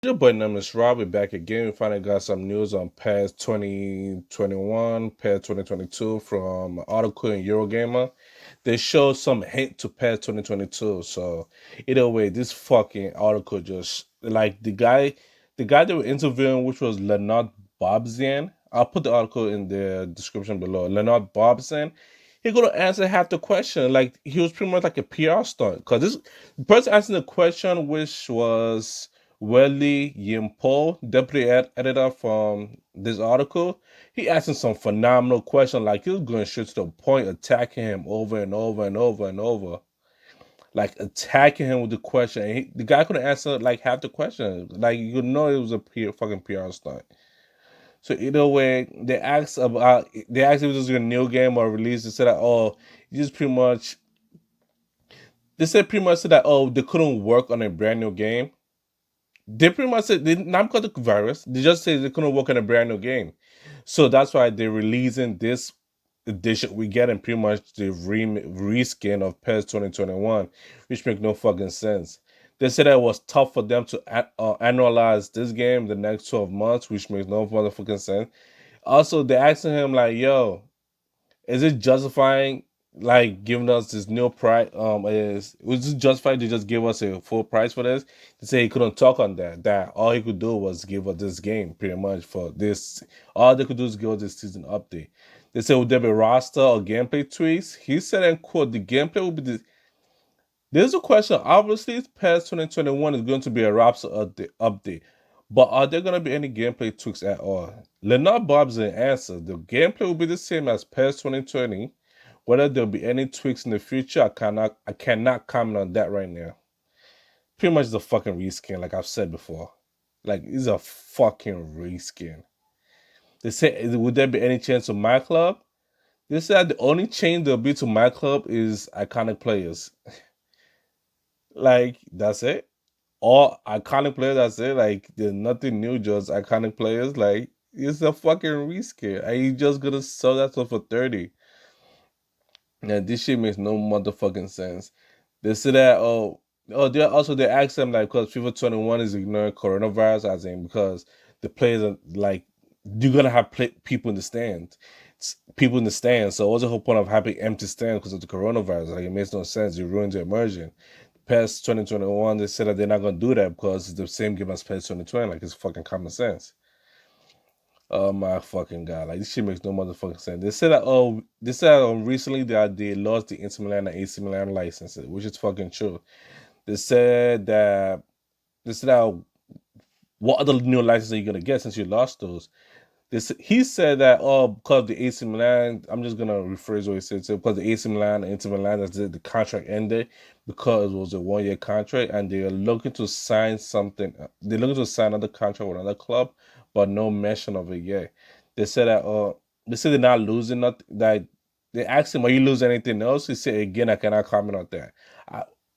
Your boy name is Robbie back again. We finally got some news on PES 2021, PES 2022 from an article in Eurogamer. They showed some hint to PES 2022. So either way, this fucking article just like the guy they were interviewing, which was Leonard Bobzian. I'll put the article in the description below. Leonard Bobzian. He could have answered half the question. Like he was pretty much like a PR stunt. Because this person asking the question, which was Welly Yimpo, deputy editor from this article, he asking some phenomenal question. Like he was going straight to the point, attacking him over and over and over and over, like attacking him with the question. And the guy couldn't answer like half the question. Like you know, it was a fucking PR stunt. So either way, they asked if this was a new game or release. They said that you just pretty much they said pretty much said that they couldn't work on a brand new game. They pretty much said they not because of the virus. They just said they couldn't work on a brand new game, so that's why they're releasing this edition. We getting pretty much the reskin of PES 2021, which make no fucking sense. They said that it was tough for them to analyze this game the next 12 months, which makes no motherfucking sense. Also, they asking him like, "Yo, is it justifying like giving us this new price? Is was it justified to just give us a full price for this? To say he couldn't talk on that. That all he could do was give us this game pretty much for this. All they could do is give us this season update. They said would there be roster or gameplay tweaks? He said and quote the gameplay will be the. There's a question. Obviously, PES 2021 is going to be a roster update. But are there going to be any gameplay tweaks at all? Leonard Bob's answer. The gameplay will be the same as PES 2020. Whether there'll be any tweaks in the future, I cannot comment on that right now. Pretty much the fucking reskin, like I've said before. Like it's a fucking reskin. They say would there be any change to my club? They said the only change there'll be to my club is iconic players. Like that's it. All iconic players, that's it. Like there's nothing new, just iconic players. Like it's a fucking reskin. Are you just gonna sell that stuff for 30? Yeah, this shit makes no motherfucking sense. They say that they asked them like because FIFA 21 is ignoring coronavirus, as in because the players are like you're gonna have people in the stands, people in the stands. So what's the whole point of having empty stands because of the coronavirus? Like it makes no sense. You ruined the immersion. Past 2021, they said that they're not gonna do that because it's the same game as past 2020. Like it's fucking common sense. Oh my fucking god! Like this shit makes no motherfucking sense. They said recently that they lost the Inter Milan and AC Milan licenses, which is fucking true. They said that they said that what other new licenses are you gonna get since you lost those? He said that because the AC Milan, I'm just gonna rephrase what he said. So because the AC Milan and Inter Milan, the contract ended because it was a 1 year contract, and they are looking to sign something. They're looking to sign another contract with another club, but no mention of it yet. They said that they said they're not losing nothing. That they asked him, "Are you losing anything else?" He said, "Again, I cannot comment on that."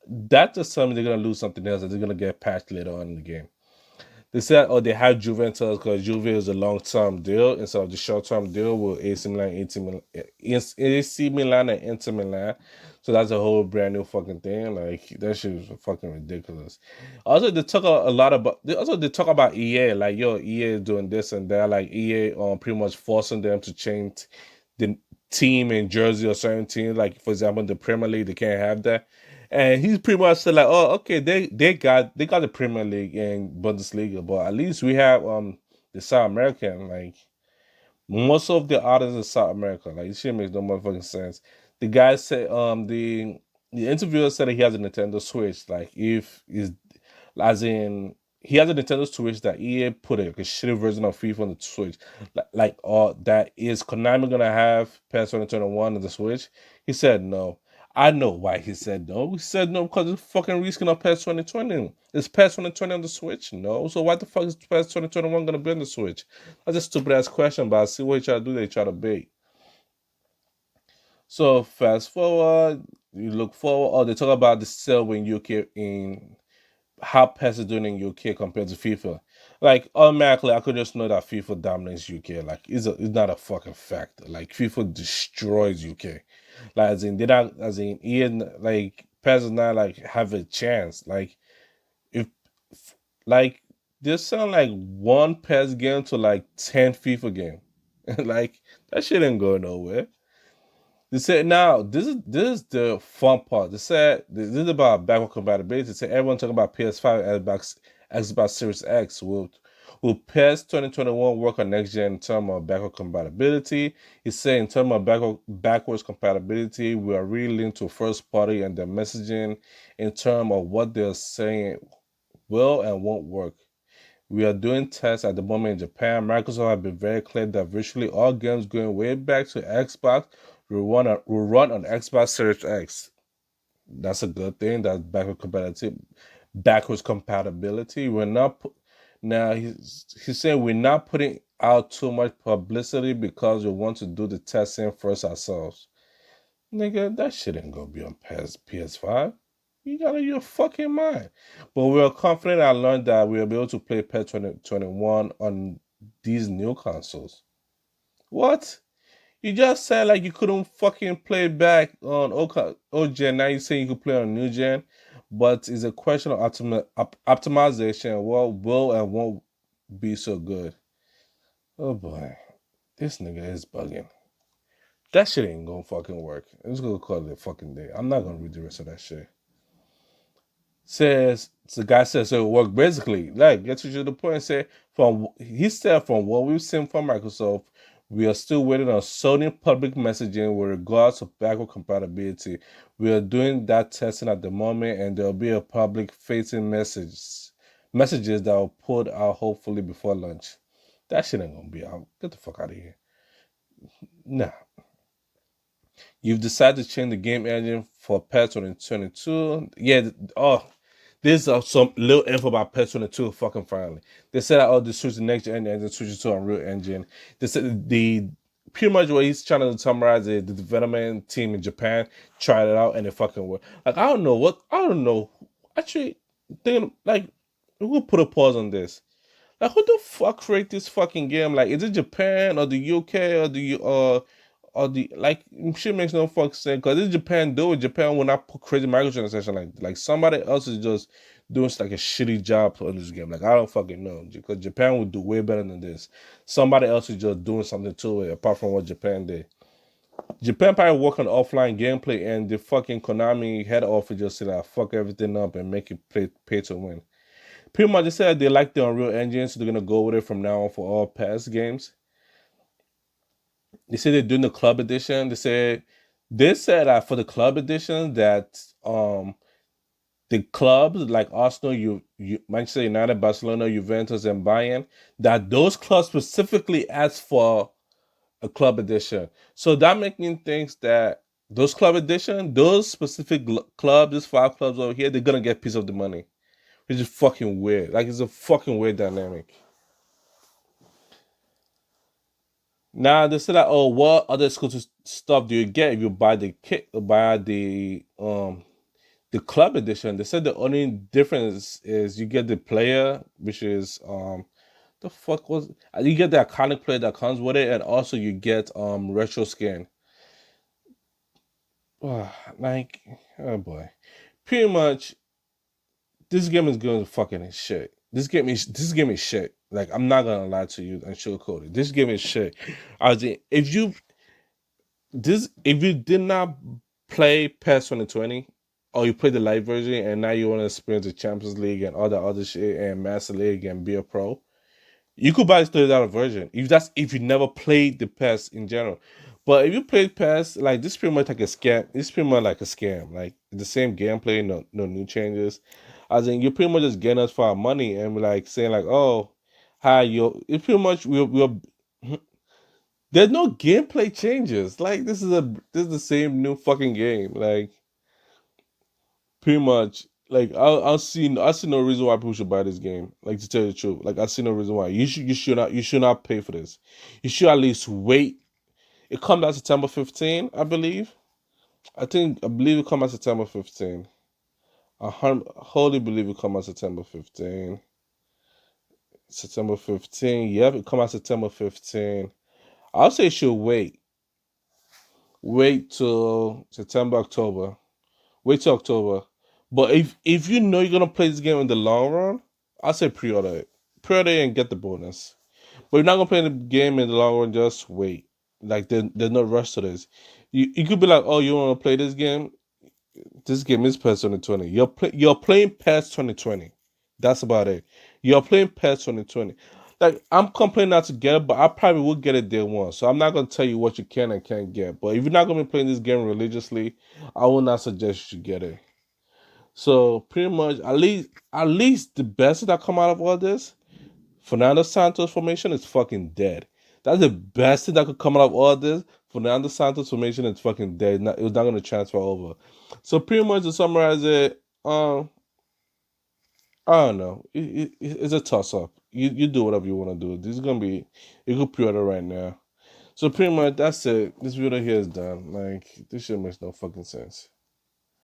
That's just something they're gonna lose something else that they're gonna get patched later on in the game. They said, they had Juventus because Juve is a long-term deal instead of the short-term deal with AC Milan and Inter Milan. So that's a whole brand new fucking thing. Like that shit is fucking ridiculous. Also, they talk a lot about. They talk about EA. Like yo, EA is doing this and that. Like EA, pretty much forcing them to change the team and jersey or certain teams. Like for example, in the Premier League, they can't have that. And he's pretty much said like, oh, okay, they got the Premier League and Bundesliga, but at least we have the South American. Like most of the others in South America, like this shit makes no motherfucking sense. The guy said the interviewer said that he has a Nintendo Switch. Like if is as in he has a Nintendo Switch that EA put like a shitty version of FIFA on the Switch. That is Konami gonna have PES 2021 on the Switch? He said no. I know why he said no. He said no because it's fucking reskin of PES 2020. Is PES 2020 on the Switch? No. So why the fuck is PES 2021 gonna be on the Switch? That's a stupid ass question, but I see what he try to do. They try to bait. So fast forward, you look forward. Oh, they talk about the sale in UK in how PES is doing in UK compared to FIFA. Like automatically, I could just know that FIFA dominates UK. Like it's not a fucking fact. Like FIFA destroys UK. Like as in they not as in Ian like PES does not like have a chance. If like They sound like one PES game to like 10 FIFA game. Like that shit ain't going nowhere. They said now this is the fun part. They said this is about backward compatibility. They said everyone talking about PS5 and Xbox Series X. Will PS 2021 work on next gen in terms of backward compatibility? He said in terms of backwards compatibility, we are really linked to first party and their messaging in terms of what they're saying will and won't work. We are doing tests at the moment in Japan. Microsoft have been very clear that virtually all games going way back to Xbox will run on Xbox Series X. That's a good thing. That's backwards compatibility. We're not now. He's saying we're not putting out too much publicity because we want to do the testing first ourselves. Nigga, that shit ain't gonna be on PS5. You got your fucking mind. But we are confident I learned that we'll be able to play PES 2021 on these new consoles. What? You just said like you couldn't fucking play back on old gen. Now you saying you could play on new gen. But it's a question of optimization. What will and won't be so good. Oh boy. This nigga is bugging. That shit ain't gonna fucking work. I'm just gonna call it a fucking day. I'm not gonna read the rest of that shit. Says the guy says so it worked basically. Like get to the point and say he said from what we've seen from Microsoft, we are still waiting on Sony public messaging with regards to backward compatibility. We are doing that testing at the moment and there'll be a public facing messages that will put out hopefully before lunch. That shit ain't gonna be out. Get the fuck out of here. Nah. You've decided to change the game engine for PES 2022. Yeah, there's some little info about PES 22 fucking finally. They said that the switch the next gen engine switches to Unreal Engine. They said the pretty much what he's trying to summarize is the development team in Japan tried it out and it fucking worked. Like I don't know. Actually, thinking like we'll put a pause on this. Like, who the fuck create this fucking game? Like, is it Japan or the UK or the like? Shit makes no fucking sense. Cause if Japan do it, Japan will not put crazy microtransaction like somebody else is just doing like a shitty job on this game. Like I don't fucking know because Japan would do way better than this. Somebody else is just doing something to it apart from what Japan did. Japan probably work on offline gameplay and the fucking Konami head office just said, fuck everything up and make it pay to win. Pretty much, they said they like the Unreal Engine, so they're gonna go with it from now on for all past games. They said they're doing the Club Edition. They said that for the Club Edition that the clubs like Arsenal, Manchester United, Barcelona, Juventus, and Bayern, that those clubs specifically asked for a Club Edition. So that makes me think that those Club Edition, those specific clubs, these 5 clubs over here, they're gonna get a piece of the money. Which is fucking weird. Like it's a fucking weird dynamic. Now they say that what other exclusive stuff do you get if you buy the kit buy the club edition? They said the only difference is you get the player, which is the fuck was you get the iconic player that comes with it, and also you get retro skin. Like oh boy. Pretty much this game is going to fucking shit. This game is shit. Like I'm not gonna lie to you and sugarcoat it. This game is shit. I was if you did not play PES 2020 or you played the live version and now you want to experience the Champions League and all the other shit and Master League and be a pro, you could buy the $30 version. If you never played the PES in general. But if you played PES, like this is pretty much like a scam. It's pretty much like a scam. Like the same gameplay, no new changes. As in, you're pretty much just getting us for our money and like saying like, oh, hi, it's pretty much we're there's no gameplay changes. Like this is the same new fucking game. Like pretty much like I see no reason why people should buy this game. Like to tell you the truth, like I see no reason why you should not pay for this. You should at least wait. It comes out September 15, I believe. I believe it comes out September 15. Wholly believe it comes out September 15. September 15. Yep, it comes out September 15. I'll say you should wait. Wait till September, October. Wait till October. But if you know you're gonna play this game in the long run, I'll say pre-order it. pre-order and get the bonus. But you're not gonna play the game in the long run. Just wait. Like there's no rush to this. You could be like, oh, you want to play this game? This game is PES 2020. You're playing PES 2020. That's about it. You're playing PES 2020. Like I'm complaining not to get it, but I probably will get it day one. So I'm not gonna tell you what you can and can't get. But if you're not gonna be playing this game religiously, I will not suggest you should get it. So pretty much, at least the best that come out of all this, Fernando Santos formation is fucking dead. That's the best thing that could come out of all this. Fernando Santos formation is fucking dead. It was not going to transfer over. So pretty much to summarize it, I don't know. It's a toss up. You do whatever you want to do. This is gonna be a good pre-order right now. So pretty much that's it. This video here is done. Like this shit makes no fucking sense.